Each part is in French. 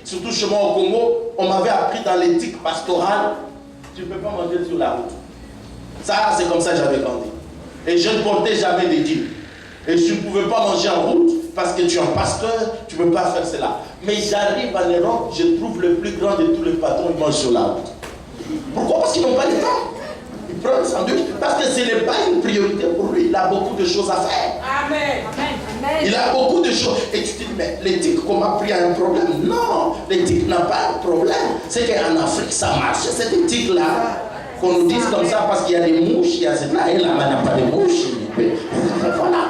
surtout chez moi au Congo, on m'avait appris dans l'éthique pastorale, tu ne peux pas manger sur la route. Ça, c'est comme ça que j'avais grandi. Et je ne portais jamais les dîmes. Et je ne pouvais pas manger en route parce que tu es un pasteur, tu ne peux pas faire cela. Mais j'arrive en Europe, je trouve le plus grand de tous les patrons, ils mangent sur la route. Pourquoi? Parce qu'ils n'ont pas le temps. Ils prennent le sandwich parce que ce n'est pas une priorité pour lui. Il a beaucoup de choses à faire. Amen. Il a beaucoup de choses. Et tu te dis, mais l'éthique, comment pris a un problème? Non, l'éthique n'a pas un problème. C'est qu'en Afrique, ça marche, cette éthique-là. Qu'on nous dise comme ça parce qu'il y a des mouches, il y a cela, et là-bas, il n'y a pas de mouches. Voilà.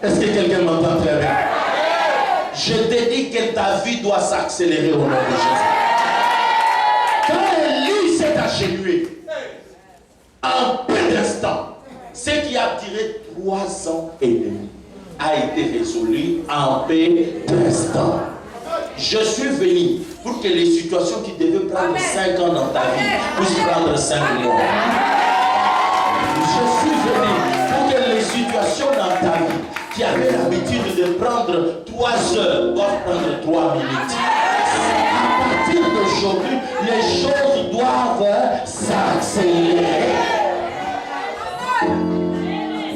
Est-ce que quelqu'un m'entend très bien? Je te dis que ta vie doit s'accélérer au nom de Jésus. Quand Élie s'est agenouillé, en peu d'instants, ce qui a duré 3 ans et demi a été résolu en peu d'instants. Je suis venu pour que les situations qui devaient prendre 5 ans dans ta vie puissent prendre 5 mois. Je suis venu pour que les situations dans ta vie qui avaient l'habitude de prendre 3 heures doivent prendre 3 minutes. À partir d'aujourd'hui, les choses doivent s'accélérer.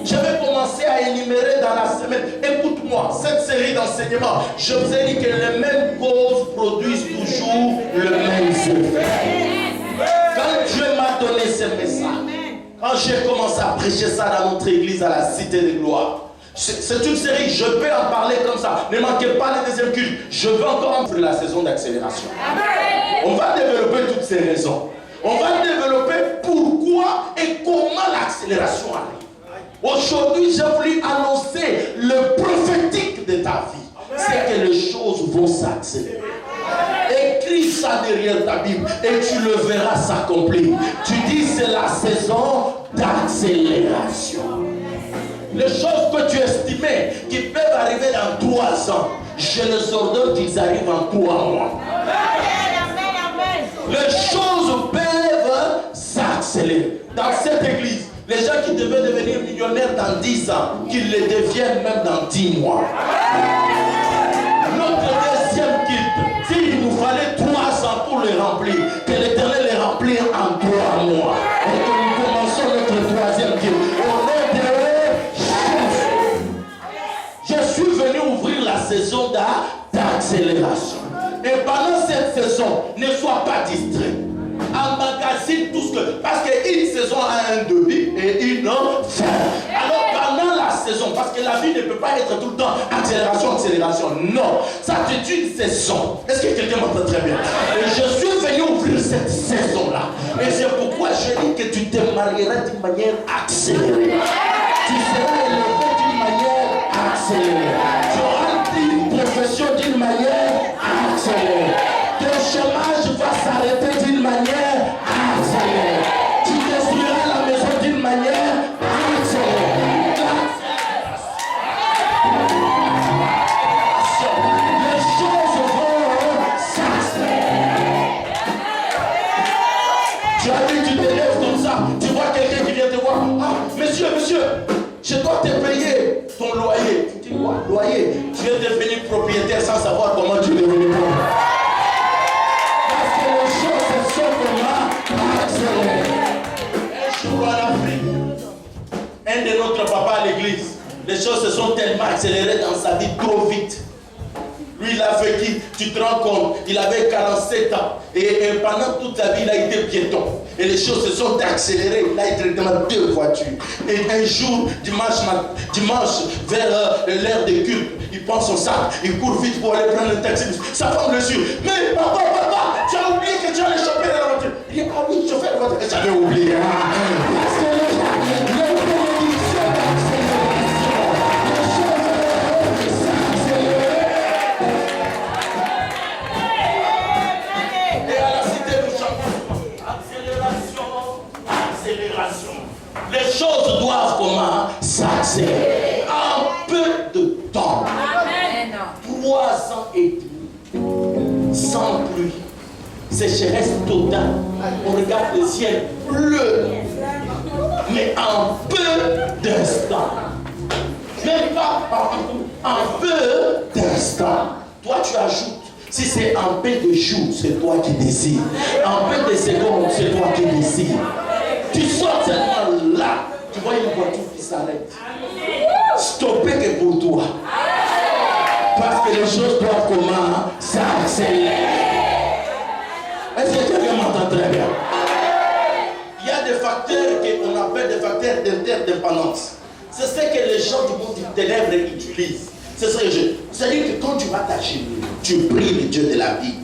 Je vais commencer à énumérer dans la semaine. Écoute-moi, cette série d'enseignements, je vous ai dit que les mêmes causes produisent toujours le même effet. Quand Dieu m'a donné ce message, quand j'ai commencé à prêcher ça dans notre église à la Cité de Gloire, c'est une série, je peux en parler comme ça. Ne manquez pas le deuxième culte. Je veux encore entrer la saison d'accélération. On va développer toutes ces raisons. On va développer pourquoi et comment l'accélération arrive. Aujourd'hui, j'ai voulu annoncer le prophétique de ta vie. C'est que les choses vont s'accélérer. Écris ça derrière ta Bible et tu le verras s'accomplir. Tu dis c'est la saison d'accélération. Les choses que tu estimais qui peuvent arriver dans 3 ans, je les ordonne qu'ils arrivent en 3 mois. Les choses peuvent s'accélérer. Dans cette église, les gens qui devaient devenir millionnaires dans 10 ans, qu'ils le deviennent même dans 10 mois. Notre deuxième culte, s'il nous fallait 3 ans pour le remplir, que l'Éternel les remplisse en 3 mois. Et que nous commençons notre troisième culte. Au nom de Jésus, je suis venu ouvrir la saison d'accélération. Et pendant cette saison, ne sois pas distrait. Emmagasine tout ce que... Parce qu'une saison a un début et une fin. Alors pendant la saison, parce que la vie ne peut pas être tout le temps accélération, accélération. Non, ça c'est une saison. Est-ce que quelqu'un m'entend très bien? Et je suis venu ouvrir cette saison-là. Et c'est pourquoi je dis que tu te marieras d'une manière accélérée. Tu seras élevé d'une manière accélérée. Tu auras une profession d'une manière accélérée. Ton chômage va s'arrêter d'une manière accélérée. Tu construiras la maison d'une manière accélérée. Les choses vont s'accélérer. Tu as dit, tu te lèves comme ça, tu vois quelqu'un qui vient te voir. Ah, monsieur, je dois te payer ton loyer. Tu dis quoi? Loyer. Tu es devenu propriétaire sans savoir comment tu es devenu propriétaire. Un jour en Afrique, un de notre papa à l'église, les choses se sont tellement accélérées dans sa vie trop vite. Lui, il a vécu, tu te rends compte, il avait 47 ans. Et pendant toute sa vie, il a été piéton. Et les choses se sont accélérées. Il a été dans 2 voitures. Et un jour, dimanche vers l'heure de culte, il prend son sac, il court vite pour aller prendre le taxi. Sa femme le suit. Mais papa, tu as oublié que tu allais choper dans la voiture. Il dit, ah oui, chauffeur de voiture. J'avais oublié. Les choses doivent comment s'accélérer en peu de temps. Amen. 3 ans et demi sans pluie, sécheresse totale. On regarde le ciel bleu, mais en peu d'instants. Même pas en peu d'instants. Toi tu ajoutes Si c'est en paix de jour, c'est toi qui décides. En paix de seconde, c'est toi qui décides. Tu sors seulement là, tu vois une voiture qui s'arrête. Stopper que pour toi. Parce que les choses doivent comment s'accélérer. Est-ce que quelqu'un m'entend très bien? Il y a des facteurs qu'on appelle des facteurs d'interdépendance. C'est ce que les gens du monde du ténèbre utilisent. C'est-à-dire que quand tu vas t'acheter, tu pries le Dieu de la Bible.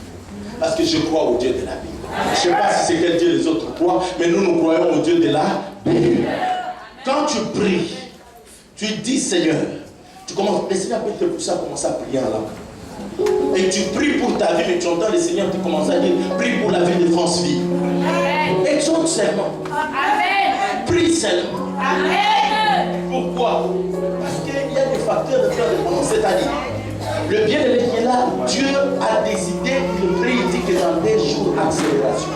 Parce que je crois au Dieu de la Bible. Je ne sais pas si c'est quel Dieu les autres croient, mais nous croyons au Dieu de la Bible. Quand tu pries, tu dis Seigneur, tu commences, le Seigneur peut te pousser à commencer à prier en langue. Et tu pries pour ta vie, mais tu entends le Seigneur te commencer à dire, prie pour la vie de France Vie. Exhorte seulement. Amen. Prie seulement. Amen. Pourquoi? Parce qu'il y a des facteurs de dépendance, c'est-à-dire, le bien-aimé qui est là, Dieu a décidé, il prie, il dit que dans des jours, accélération.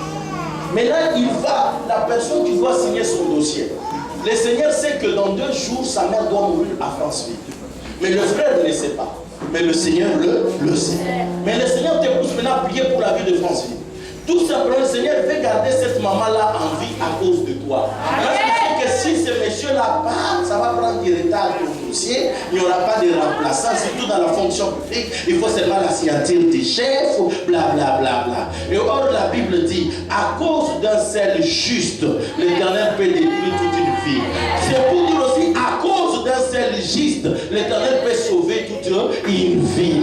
Maintenant, il va, la personne qui doit signer son dossier. Le Seigneur sait que dans 2 jours, sa mère doit mourir à France Vie. Mais le frère ne le sait pas. Mais le Seigneur le sait. Mais le Seigneur te pousse maintenant à prier pour la vie de France Vie. Tout simplement, le Seigneur veut garder cette maman-là en vie à cause de toi. Parce que si ce monsieur-là part, ça va prendre du retard au dossier. Il n'y aura pas de remplaçant, surtout dans la fonction publique. Il faut seulement la signature des chefs, blablabla. Bla, bla, bla. Et or, la Bible dit, à cause d'un seul juste, l'Éternel peut détruire toute une vie. C'est pour dire aussi, à cause d'un seul juste, l'Éternel peut sauver toute une vie.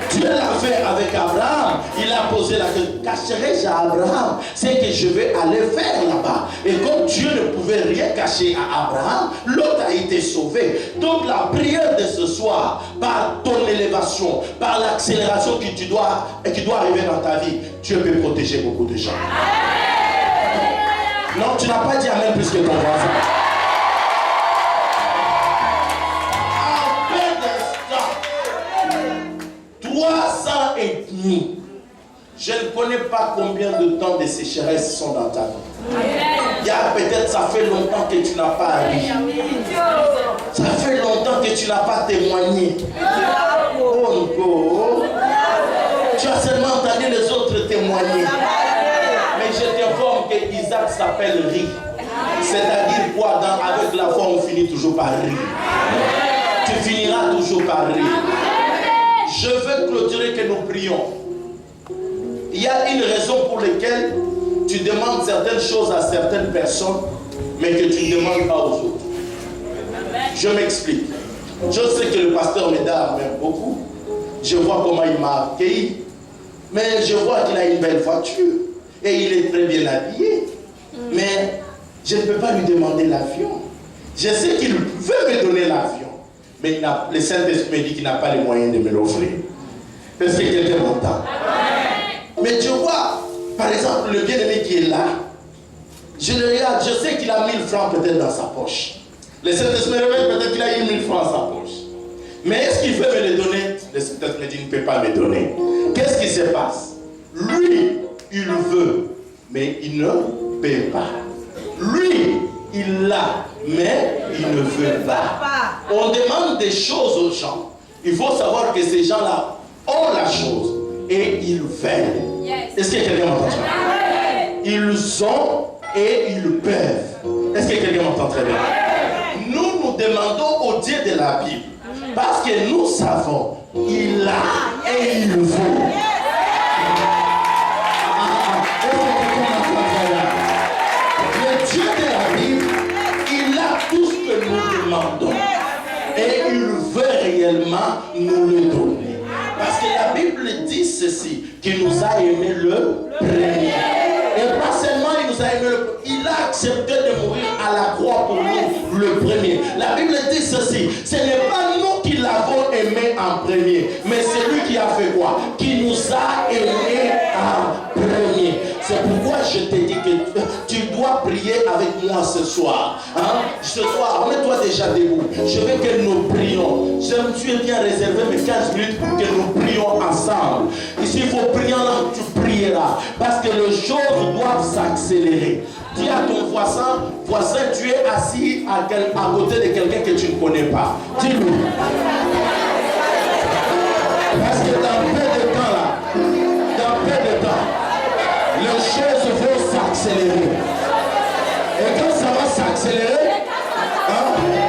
Dieu l'a fait avec Abraham. Il a posé la question, cacherai-je à Abraham ce que je vais aller faire là-bas? Et comme Dieu ne pouvait rien cacher à Abraham, l'autre a été sauvé. Donc la prière de ce soir, par ton élévation, par l'accélération que tu dois arriver dans ta vie, Dieu peut protéger beaucoup de gens. Non, tu n'as pas dit amen plus que ton voisin. 3 ans et demi. Je ne connais pas combien de temps de sécheresse sont dans ta vie. Il y a peut-être, ça fait longtemps que tu n'as pas ri. Ça fait longtemps que tu n'as pas témoigné. Oh, oh. Tu as seulement entendu les autres témoigner. Mais je t'informe que Isaac s'appelle Ri. C'est-à-dire quoi? Avec la foi, on finit toujours par rire. Tu finiras toujours par rire. Je veux clôturer que nous prions. Il y a une raison pour laquelle tu demandes certaines choses à certaines personnes, mais que tu ne demandes pas aux autres. Je m'explique. Je sais que le pasteur Médard m'aime beaucoup. Je vois comment il m'a accueilli. Mais je vois qu'il a une belle voiture. Et il est très bien habillé. Mais je ne peux pas lui demander l'avion. Je sais qu'il veut me donner l'avion. Mais le Saint-Esprit me dit qu'il n'a pas les moyens de me l'offrir. Est-ce que quelqu'un m'entend? Mais tu vois, par exemple, le bien-aimé qui est là, je le regarde, je sais qu'il a 1000 francs peut-être dans sa poche. Le Saint-Esprit me révèle peut-être qu'il a eu 1000 francs dans sa poche. Mais est-ce qu'il veut me les donner? Le Saint-Esprit me dit qu'il ne peut pas me donner. Qu'est-ce qui se passe? Lui, il veut, mais il ne paie pas. Lui, il l'a, mais il ne veut pas. On demande des choses aux gens. Il faut savoir que ces gens-là ont la chose et ils veulent. Est-ce que quelqu'un m'entend ça? Ils ont et ils peuvent. Est-ce que quelqu'un m'entend très bien? Nous demandons au Dieu de la Bible parce que nous savons, il a et il veut. Le Dieu de la Bible, il a tout ce que nous demandons. Et il veut réellement nous le donner. Parce que la Bible dit ceci, qu'il nous a aimé le premier. Et pas seulement il nous a aimé le premier, il a accepté de mourir à la croix pour nous le premier. La Bible dit ceci, ce n'est pas nous qui l'avons aimé en premier, mais c'est lui qui a fait quoi? Qui nous a aimé en premier. C'est pourquoi je te dis que tu dois prier avec moi ce soir. Hein? Ce soir, mets-toi déjà debout. Je veux que nous prions. Je me suis bien réservé mes 15 minutes pour que nous prions ensemble. Ici, il faut prier là, tu prieras. Parce que les choses doivent s'accélérer. Dis à ton voisin, tu es assis à côté de quelqu'un que tu ne connais pas. Dis-lui. Parce que dans peu de temps là, les choses vont s'accélérer. Et quand ça va s'accélérer,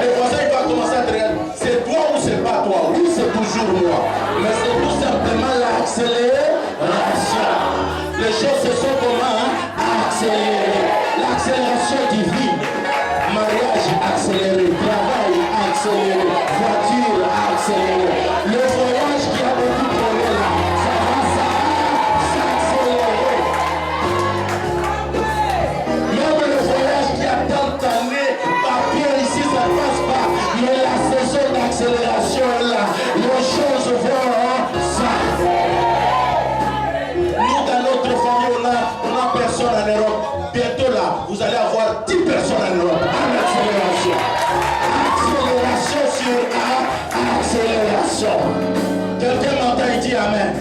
les voisins il va commencer à te dire, c'est toi ou c'est pas toi? Oui, c'est toujours moi. Mais c'est tout simplement l'accélération. Les choses se sont comment accélérées. L'accélération divine. Mariage accéléré, travail accéléré, voiture accélérée. Le voyage qui a beaucoup de là, ça va s'accélérer. Même le voyage qui a tant d'années, papier ici, ça ne passe pas. Mais la saison d'accélération est là. Les choses vont s'accélérer. Nous, dans notre famille, on a personne en Europe. Bientôt là, vous allez avoir 10 personnes en Europe. En accélération. Accélération sur accélération. Quelqu'un m'entend et dit Amen.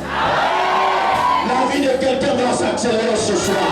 La vie de quelqu'un va s'accélérer ce soir.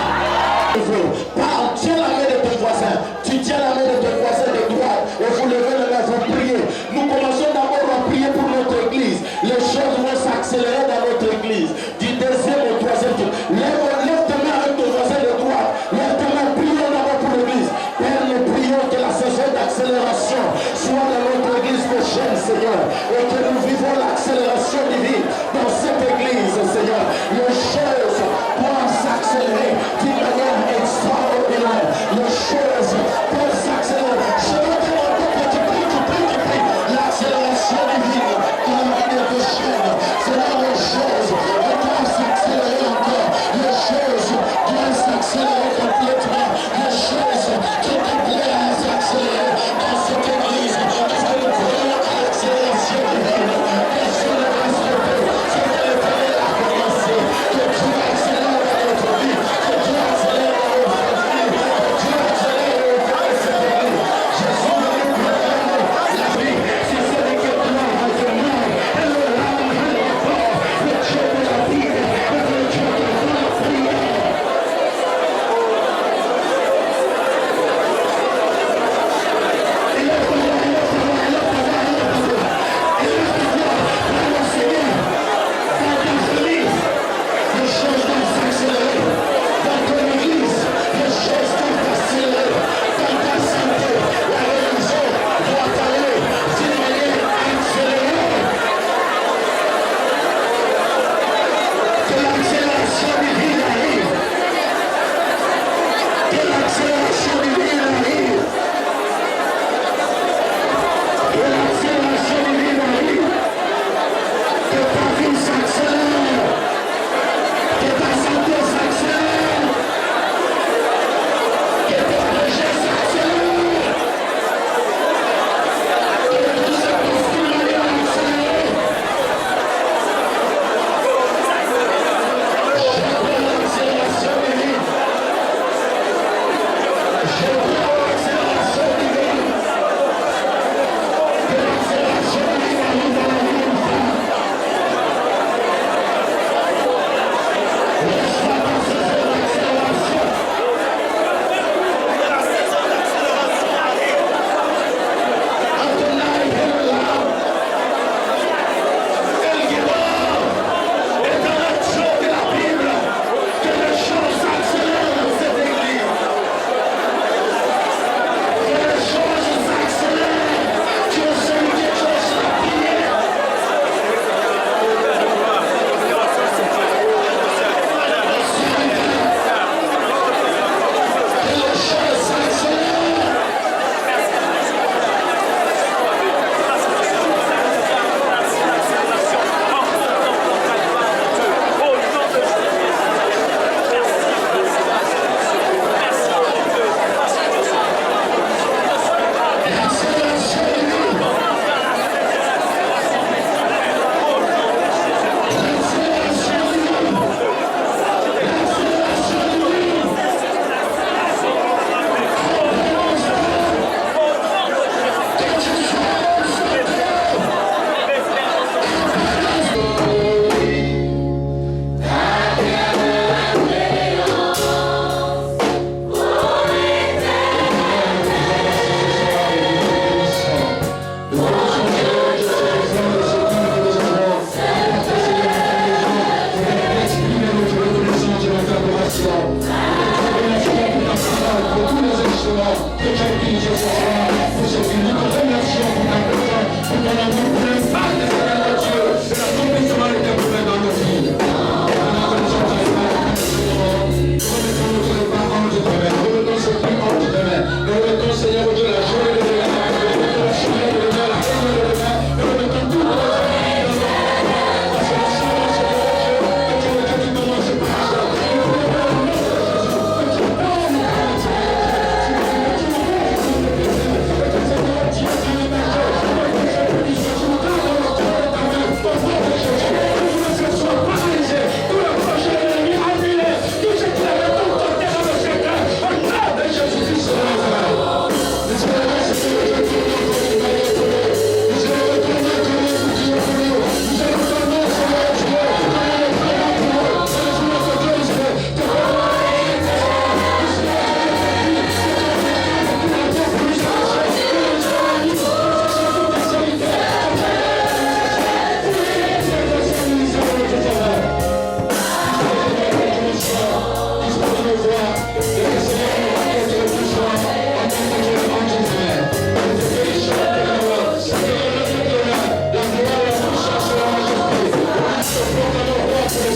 Parle, tiens la main de ton voisin. Tu tiens la main de ton voisin de droite et vous levez la main, vous priez. Nous commençons d'abord à prier pour notre église. Les choses vont s'accélérer dans notre église. Du deuxième au troisième tour. Lève tes mains avec ton voisin de droite. Lève tes mains, prions d'abord pour l'église. Père, nous prions que la saison d'accélération soit dans notre église prochaine, Seigneur. Et que nous vivons l'accélération divine dans cette église, Seigneur. Les choses doivent s'accélérer d'une manière extraordinaire. Les choses peuvent s'accélérer.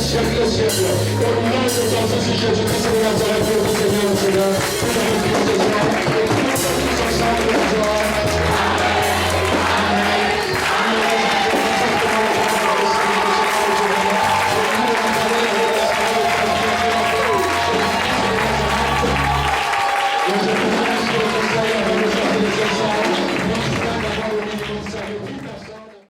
siècles des siècles. Au nom de ton Fils Jésus-Christ de Nazareth, nous vous Seigneur, nous avons prié ce soir. Et nous sommes tous ensemble,